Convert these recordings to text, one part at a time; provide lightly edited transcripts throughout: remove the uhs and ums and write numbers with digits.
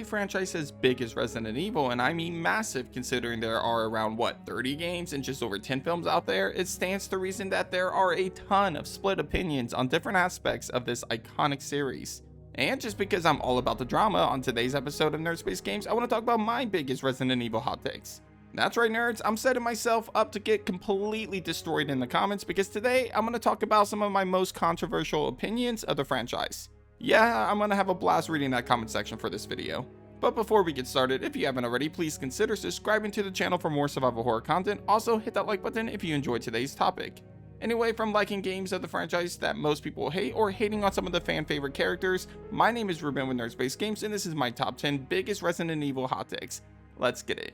franchise as big as Resident Evil, and I mean massive considering there are around 30 games and just over 10 films out there, it stands to reason that there are a ton of split opinions on different aspects of this iconic series. And just because I'm all about the drama, on today's episode of Nerd Space Games, I want to talk about my biggest Resident Evil hot takes. That's right, nerds, I'm setting myself up to get completely destroyed in the comments because today I'm going to talk about some of my most controversial opinions of the franchise. Yeah, I'm going to have a blast reading that comment section for this video. But before we get started, if you haven't already, please consider subscribing to the channel for more survival horror content. Also, hit that like button if you enjoyed today's topic. Anyway, from liking games of the franchise that most people hate or hating on some of the fan favorite characters, my name is Ruben with Nerd Space Games and this is my top 10 biggest Resident Evil hot takes. Let's get it.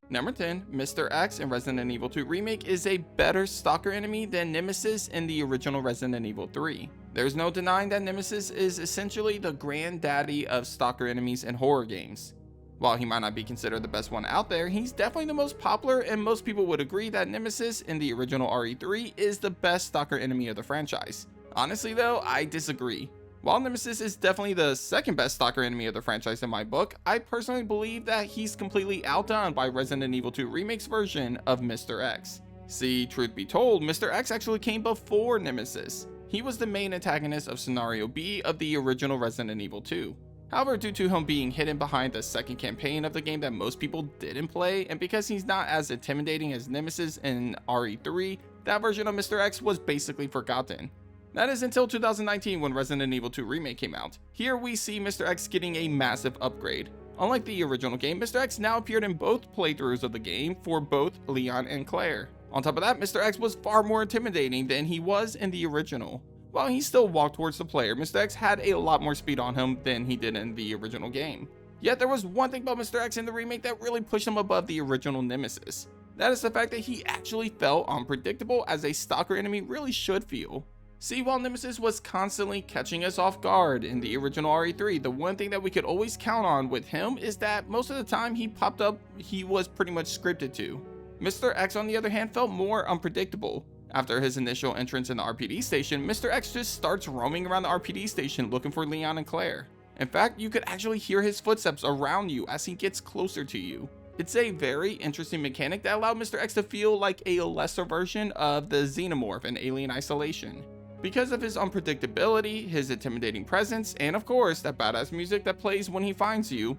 Number 10, Mr. X in Resident Evil 2 Remake is a better Stalker enemy than Nemesis in the original Resident Evil 3. There's no denying that Nemesis is essentially the granddaddy of Stalker enemies in horror games. While he might not be considered the best one out there, he's definitely the most popular, and most people would agree that Nemesis in the original RE3 is the best Stalker enemy of the franchise. Honestly though, I disagree. While Nemesis is definitely the second best Stalker enemy of the franchise in my book, I personally believe that he's completely outdone by Resident Evil 2 Remake's version of Mr. X. See, truth be told, Mr. X actually came before Nemesis. He was the main antagonist of Scenario B of the original Resident Evil 2. However, due to him being hidden behind the second campaign of the game that most people didn't play, and because he's not as intimidating as Nemesis in RE3, that version of Mr. X was basically forgotten. That is until 2019 when Resident Evil 2 Remake came out. Here we see Mr. X getting a massive upgrade. Unlike the original game, Mr. X now appeared in both playthroughs of the game for both Leon and Claire. On top of that, Mr. X was far more intimidating than he was in the original. While he still walked towards the player, Mr. X had a lot more speed on him than he did in the original game. Yet there was one thing about Mr. X in the remake that really pushed him above the original Nemesis. That is the fact that he actually felt unpredictable as a Stalker enemy really should feel. See, while Nemesis was constantly catching us off guard in the original RE3, the one thing that we could always count on with him is that most of the time he popped up, he was pretty much scripted to. Mr. X on the other hand felt more unpredictable. After his initial entrance in the RPD station, Mr. X just starts roaming around the RPD station looking for Leon and Claire. In fact, you could actually hear his footsteps around you as he gets closer to you. It's a very interesting mechanic that allowed Mr. X to feel like a lesser version of the Xenomorph in Alien Isolation. Because of his unpredictability, his intimidating presence, and of course, that badass music that plays when he finds you.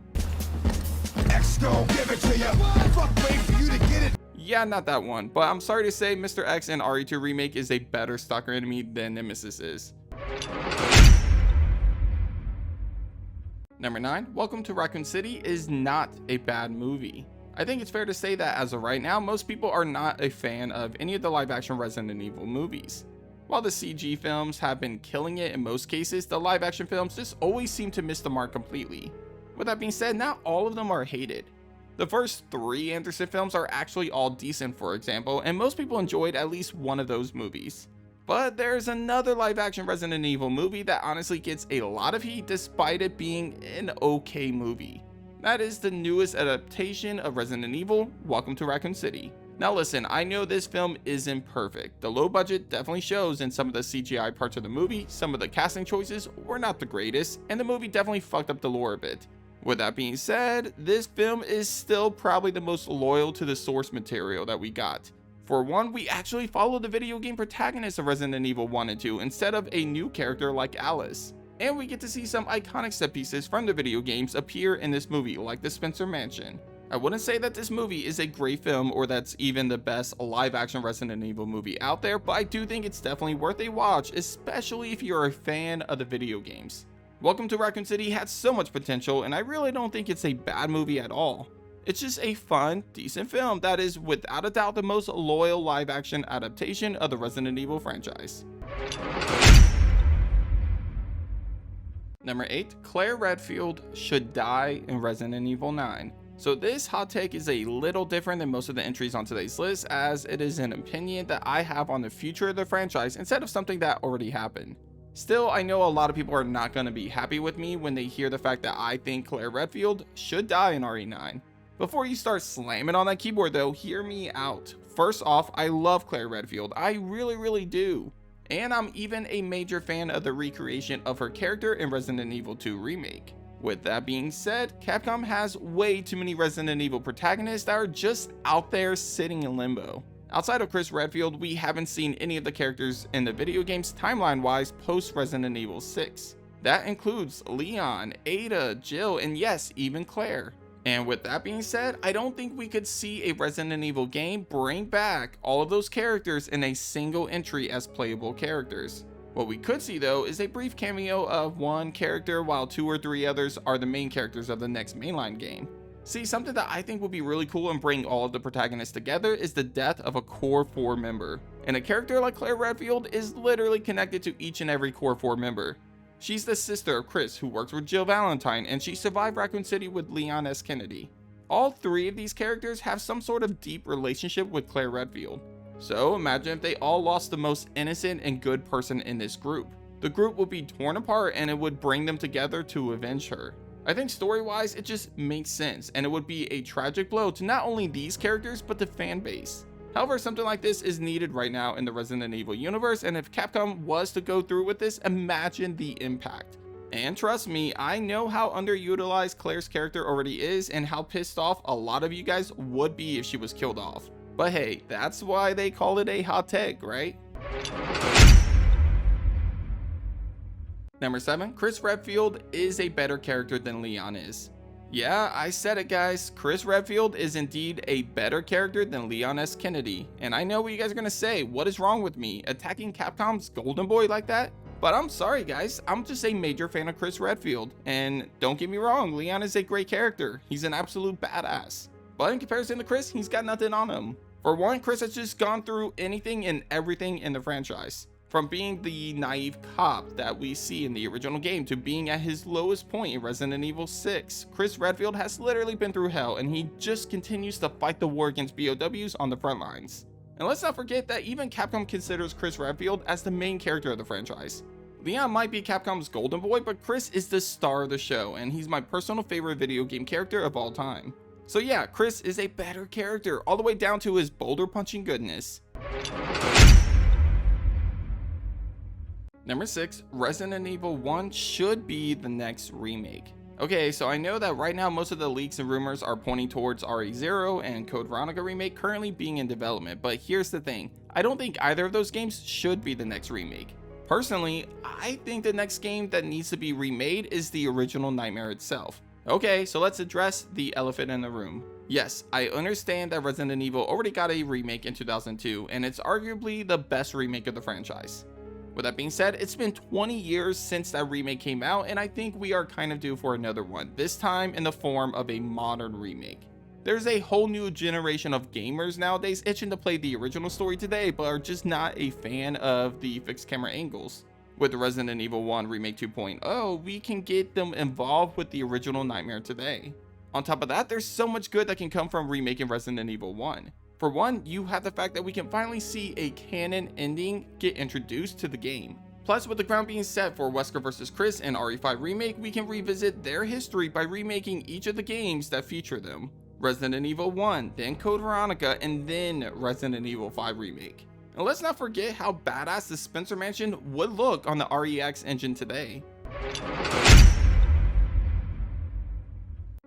X gon' give it to ya. Fuck, wait for you to get it. Yeah, not that one, but I'm sorry to say Mr. X in RE2 Remake is a better Stalker enemy than Nemesis is. Number 9, Welcome to Raccoon City is not a bad movie. I think it's fair to say that as of right now, most people are not a fan of any of the live action Resident Evil movies. While the CG films have been killing it in most cases, the live action films just always seem to miss the mark completely. With that being said, not all of them are hated. The first 3 Anderson films are actually all decent, for example, and most people enjoyed at least one of those movies. But there's another live action Resident Evil movie that honestly gets a lot of heat despite it being an okay movie. That is the newest adaptation of Resident Evil, Welcome to Raccoon City. Now listen, I know this film isn't perfect. The low budget definitely shows in some of the CGI parts of the movie, some of the casting choices were not the greatest, and the movie definitely fucked up the lore a bit. With that being said, this film is still probably the most loyal to the source material that we got. For one, we actually follow the video game protagonist of Resident Evil 1 and 2 instead of a new character like Alice. And we get to see some iconic set pieces from the video games appear in this movie, like the Spencer Mansion. I wouldn't say that this movie is a great film or that's even the best live action Resident Evil movie out there, but I do think it's definitely worth a watch, especially if you're a fan of the video games. Welcome to Raccoon City had so much potential, and I really don't think it's a bad movie at all. It's just a fun, decent film that is without a doubt the most loyal live action adaptation of the Resident Evil franchise. Number 8, Claire Redfield should die in Resident Evil 9. So this hot take is a little different than most of the entries on today's list, as it is an opinion that I have on the future of the franchise instead of something that already happened. Still, I know a lot of people are not going to be happy with me when they hear the fact that I think Claire Redfield should die in RE9. Before you start slamming on that keyboard though, hear me out. First off, I love Claire Redfield, I really do. and I'm even a major fan of the recreation of her character in Resident Evil 2 Remake. With that being said, Capcom has way too many Resident Evil protagonists that are just out there sitting in limbo. Outside of Chris Redfield, we haven't seen any of the characters in the video games timeline-wise post Resident Evil 6. That includes Leon, Ada, Jill, and yes, even Claire. And with that being said, I don't think we could see a Resident Evil game bring back all of those characters in a single entry as playable characters. What we could see though is a brief cameo of one character while 2 or 3 others are the main characters of the next mainline game. See, something that I think would be really cool and bring all of the protagonists together is the death of a core 4 member. And a character like Claire Redfield is literally connected to each and every core 4 member. She's the sister of Chris, who works with Jill Valentine, and she survived Raccoon City with Leon S. Kennedy. All 3 of these characters have some sort of deep relationship with Claire Redfield. So imagine if they all lost the most innocent and good person in this group. The group would be torn apart and it would bring them together to avenge her. I think story-wise it just makes sense, and it would be a tragic blow to not only these characters but the fan base. However, something like this is needed right now in the Resident Evil universe, and if Capcom was to go through with this, imagine the impact. And trust me, I know how underutilized Claire's character already is and how pissed off a lot of you guys would be if she was killed off. But hey, that's why they call it a hot take, right? Number 7, Chris Redfield is a better character than Leon is. Yeah, I said it guys, Chris Redfield is indeed a better character than Leon S. Kennedy. And I know what you guys are gonna say, what is wrong with me, attacking Capcom's golden boy like that? But I'm sorry guys, I'm just a major fan of Chris Redfield. And don't get me wrong, Leon is a great character, he's an absolute badass. But in comparison to Chris, he's got nothing on him. For one, Chris has just gone through anything and everything in the franchise. From being the naive cop that we see in the original game to being at his lowest point in Resident Evil 6, Chris Redfield has literally been through hell, and he just continues to fight the war against BOWs on the front lines. And let's not forget that even Capcom considers Chris Redfield as the main character of the franchise. Leon might be Capcom's golden boy, but Chris is the star of the show, and he's my personal favorite video game character of all time. So yeah, Chris is a better character, all the way down to his boulder punching goodness. Number 6, Resident Evil 1 should be the next remake. Okay, so I know that right now most of the leaks and rumors are pointing towards RE0 and Code Veronica remake currently being in development, but here's the thing, I don't think either of those games should be the next remake. Personally, I think the next game that needs to be remade is the original Nightmare itself. Okay, so let's address the elephant in the room. Yes, I understand that Resident Evil already got a remake in 2002, and it's arguably the best remake of the franchise. With that being said, it's been 20 years since that remake came out, and I think we are kind of due for another one, this time in the form of a modern remake. There's a whole new generation of gamers nowadays itching to play the original story today, but are just not a fan of the fixed camera angles. With the Resident Evil 1 Remake 2.0, we can get them involved with the original Nightmare today. On top of that, there's so much good that can come from remaking Resident Evil 1. For one, you have the fact that we can finally see a canon ending get introduced to the game. Plus, with the ground being set for Wesker vs. Chris and RE5 Remake, we can revisit their history by remaking each of the games that feature them. Resident Evil 1, then Code Veronica, and then Resident Evil 5 Remake. And let's not forget how badass the Spencer Mansion would look on the REX engine today.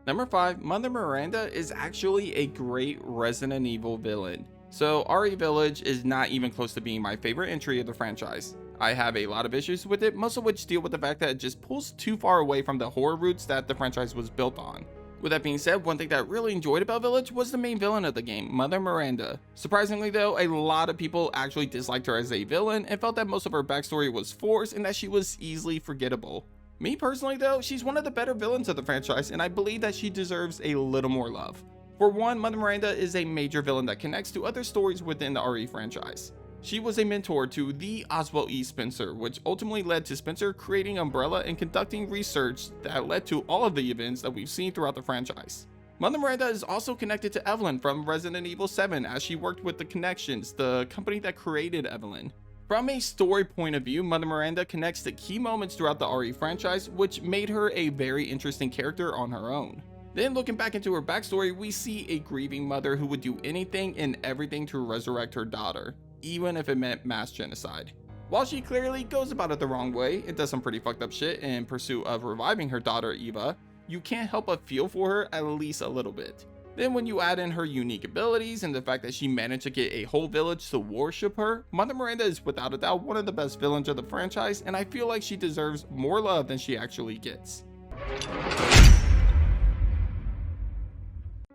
Number 5, Mother Miranda is actually a great Resident Evil villain. So RE Village is not even close to being my favorite entry of the franchise. I have a lot of issues with it, most of which deal with the fact that it just pulls too far away from the horror roots that the franchise was built on. With that being said, one thing that I really enjoyed about Village was the main villain of the game, Mother Miranda. Surprisingly though, a lot of people actually disliked her as a villain and felt that most of her backstory was forced and that she was easily forgettable. Me personally though, she's one of the better villains of the franchise, and I believe that she deserves a little more love. For one, Mother Miranda is a major villain that connects to other stories within the RE franchise. She was a mentor to the Oswald E. Spencer, which ultimately led to Spencer creating Umbrella and conducting research that led to all of the events that we've seen throughout the franchise. Mother Miranda is also connected to Evelyn from Resident Evil 7 as she worked with the Connections, the company that created Evelyn. From a story point of view, Mother Miranda connects to key moments throughout the RE franchise, which made her a very interesting character on her own. Then looking back into her backstory, we see a grieving mother who would do anything and everything to resurrect her daughter, even if it meant mass genocide. While she clearly goes about it the wrong way and does some pretty fucked up shit in pursuit of reviving her daughter Eva, you can't help but feel for her at least a little bit. Then when you add in her unique abilities and the fact that she managed to get a whole village to worship her, Mother Miranda is without a doubt one of the best villains of the franchise, and I feel like she deserves more love than she actually gets.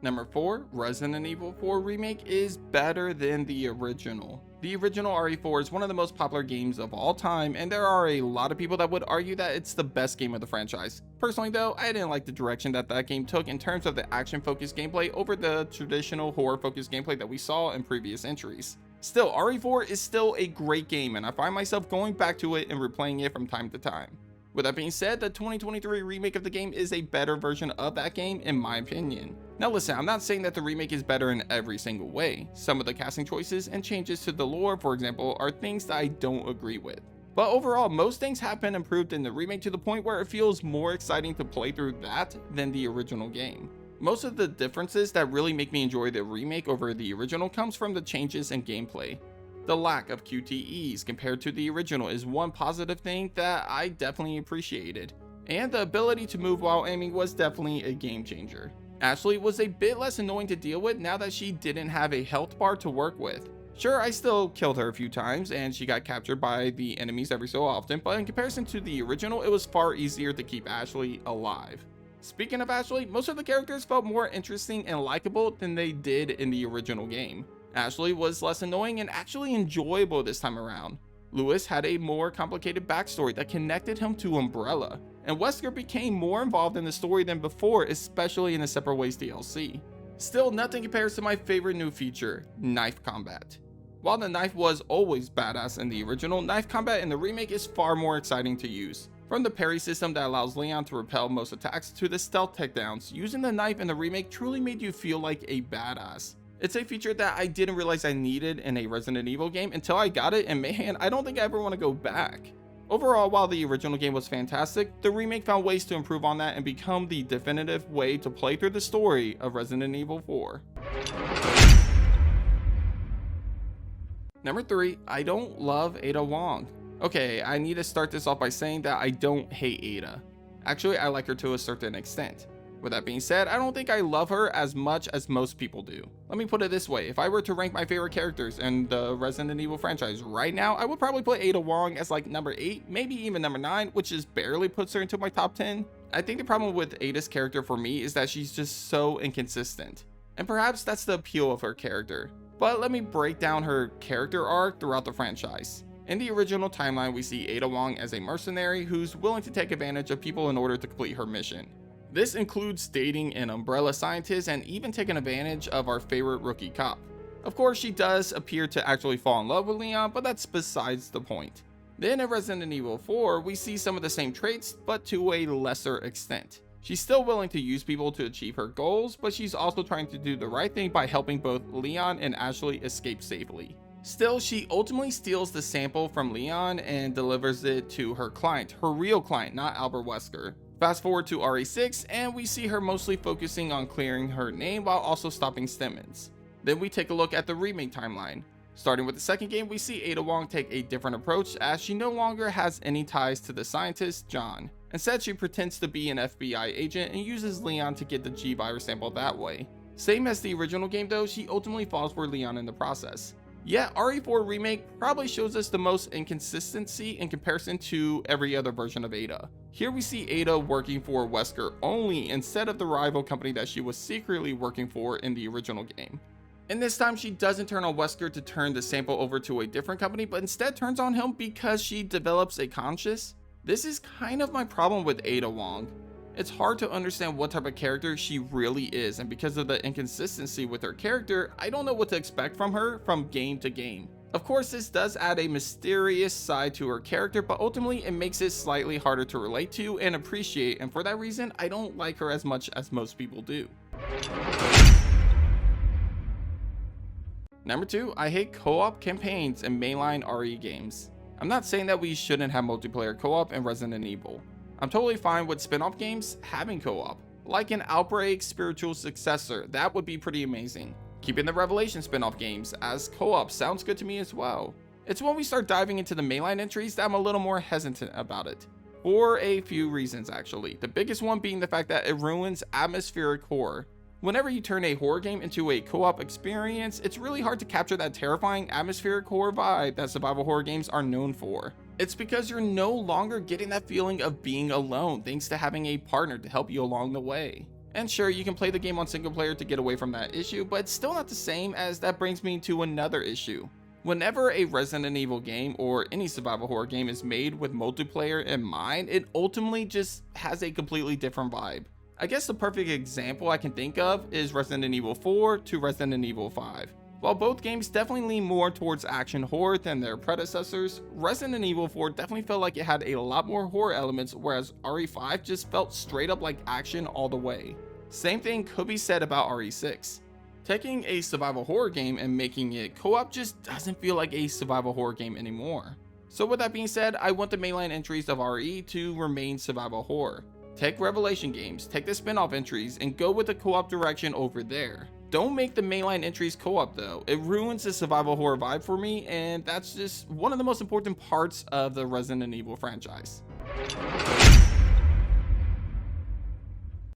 Number 4, Resident Evil 4 Remake is better than the original. The original RE4 is one of the most popular games of all time, and there are a lot of people that would argue that it's the best game of the franchise. Personally though, I didn't like the direction that game took in terms of the action-focused gameplay over the traditional horror-focused gameplay that we saw in previous entries. Still, RE4 is still a great game, and I find myself going back to it and replaying it from time to time. With that being said, the 2023 remake of the game is a better version of that game in my opinion. Now listen, I'm not saying that the remake is better in every single way. Some of the casting choices and changes to the lore, for example, are things that I don't agree with. But overall, most things have been improved in the remake to the point where it feels more exciting to play through that than the original game. Most of the differences that really make me enjoy the remake over the original comes from the changes in gameplay. The lack of QTEs compared to the original is one positive thing that I definitely appreciated, and the ability to move while aiming was definitely a game changer. Ashley was a bit less annoying to deal with now that she didn't have a health bar to work with. Sure, I still killed her a few times and she got captured by the enemies every so often, but in comparison to the original, it was far easier to keep Ashley alive. Speaking of Ashley, most of the characters felt more interesting and likable than they did in the original game. Ashley was less annoying and actually enjoyable this time around. Lewis had a more complicated backstory that connected him to Umbrella, and Wesker became more involved in the story than before, especially in the Separate Ways DLC. Still, nothing compares to my favorite new feature, knife combat. While the knife was always badass in the original, knife combat in the remake is far more exciting to use. From the parry system that allows Leon to repel most attacks to the stealth takedowns, using the knife in the remake truly made you feel like a badass. It's a feature that I didn't realize I needed in a Resident Evil game until I got it, and man, I don't think I ever want to go back. Overall, while the original game was fantastic, the remake found ways to improve on that and become the definitive way to play through the story of Resident Evil 4. Number 3, I don't love Ada Wong. Okay, I need to start this off by saying that I don't hate Ada. Actually, I like her to a certain extent. With that being said, I don't think I love her as much as most people do. Let me put it this way, if I were to rank my favorite characters in the Resident Evil franchise right now, I would probably put Ada Wong as like number 8, maybe even number 9, which just barely puts her into my top 10. I think the problem with Ada's character for me is that she's just so inconsistent. And perhaps that's the appeal of her character. But let me break down her character arc throughout the franchise. In the original timeline, we see Ada Wong as a mercenary who's willing to take advantage of people in order to complete her mission. This includes dating an Umbrella scientist and even taking advantage of our favorite rookie cop. Of course, she does appear to actually fall in love with Leon, but that's besides the point. Then in Resident Evil 4, we see some of the same traits, but to a lesser extent. She's still willing to use people to achieve her goals, but she's also trying to do the right thing by helping both Leon and Ashley escape safely. Still, she ultimately steals the sample from Leon and delivers it to her client, her real client, not Albert Wesker. Fast forward to RE6 and we see her mostly focusing on clearing her name while also stopping Simmons. Then we take a look at the remake timeline. Starting with the second game, we see Ada Wong take a different approach as she no longer has any ties to the scientist, John. Instead, she pretends to be an FBI agent and uses Leon to get the G-Virus sample that way. Same as the original game though, she ultimately falls for Leon in the process. Yet, RE4 Remake probably shows us the most inconsistency in comparison to every other version of Ada. Here we see Ada working for Wesker only instead of the rival company that she was secretly working for in the original game. And this time she doesn't turn on Wesker to turn the sample over to a different company, but instead turns on him because she develops a conscience. This is kind of my problem with Ada Wong. It's hard to understand what type of character she really is, and because of the inconsistency with her character, I don't know what to expect from her from game to game. Of course, this does add a mysterious side to her character, but ultimately it makes it slightly harder to relate to and appreciate, and for that reason, I don't like her as much as most people do. Number 2, I hate co-op campaigns in mainline RE games. I'm not saying that we shouldn't have multiplayer co-op in Resident Evil. I'm totally fine with spin-off games having co-op, like an Outbreak spiritual successor. That would be pretty amazing. Keeping the Revelation spin-off games as co-op sounds good to me as well. It's when we start diving into the mainline entries that I'm a little more hesitant about it. For a few reasons actually, the biggest one being the fact that it ruins atmospheric horror. Whenever you turn a horror game into a co-op experience, it's really hard to capture that terrifying atmospheric horror vibe that survival horror games are known for. It's because you're no longer getting that feeling of being alone thanks to having a partner to help you along the way. And sure, you can play the game on single player to get away from that issue, but it's still not the same, as that brings me to another issue. Whenever a Resident Evil game or any survival horror game is made with multiplayer in mind, it ultimately just has a completely different vibe. I guess the perfect example I can think of is Resident Evil 4 to Resident Evil 5. While both games definitely lean more towards action horror than their predecessors, Resident Evil 4 definitely felt like it had a lot more horror elements, whereas RE5 just felt straight up like action all the way. Same thing could be said about RE6. Taking a survival horror game and making it co-op just doesn't feel like a survival horror game anymore. So with that being said, I want the mainline entries of RE to remain survival horror. Take Revelation games, take the spin-off entries, and go with the co-op direction over there. Don't make the mainline entries co-op though, it ruins the survival horror vibe for me, and that's just one of the most important parts of the Resident Evil franchise.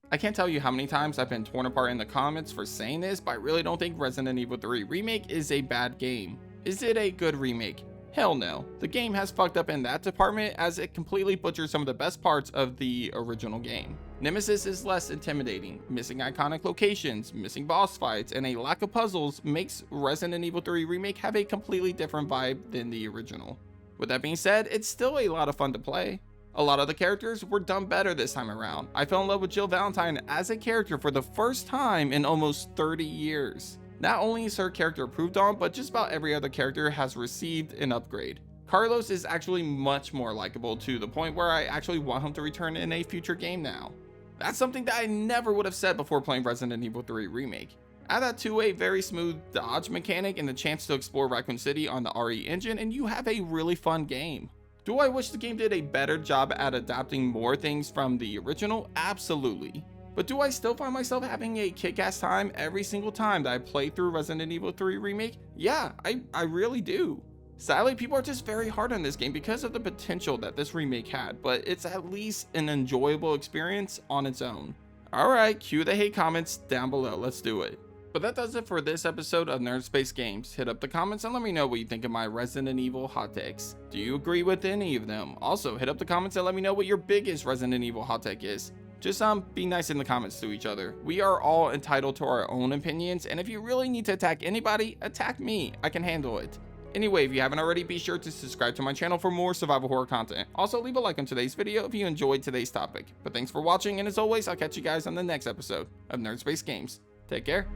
I can't tell you how many times I've been torn apart in the comments for saying this, but I really don't think Resident Evil 3 Remake is a bad game. Is it a good remake? Hell no. The game has fucked up in that department, as it completely butchers some of the best parts of the original game. Nemesis is less intimidating, missing iconic locations, missing boss fights, and a lack of puzzles makes Resident Evil 3 Remake have a completely different vibe than the original. With that being said, it's still a lot of fun to play. A lot of the characters were done better this time around. I fell in love with Jill Valentine as a character for the first time in almost 30 years. Not only is her character improved on, but just about every other character has received an upgrade. Carlos is actually much more likable, to the point where I actually want him to return in a future game now. That's something that I never would have said before playing Resident Evil 3 Remake. Add that to a very smooth dodge mechanic and the chance to explore Raccoon City on the RE engine, and you have a really fun game. Do I wish the game did a better job at adapting more things from the original? Absolutely. But do I still find myself having a kick-ass time every single time that I play through Resident Evil 3 Remake? Yeah, I really do. Sadly, people are just very hard on this game because of the potential that this remake had, but it's at least an enjoyable experience on its own. Alright, cue the hate comments down below, let's do it. But that does it for this episode of Nerd Space Games. Hit up the comments and let me know what you think of my Resident Evil hot takes. Do you agree with any of them? Also, hit up the comments and let me know what your biggest Resident Evil hot take is. Just be nice in the comments to each other. We are all entitled to our own opinions, and if you really need to attack anybody, attack me. I can handle it. Anyway, if you haven't already, be sure to subscribe to my channel for more survival horror content. Also, leave a like on today's video if you enjoyed today's topic. But thanks for watching, and as always, I'll catch you guys on the next episode of Nerd Space Games. Take care.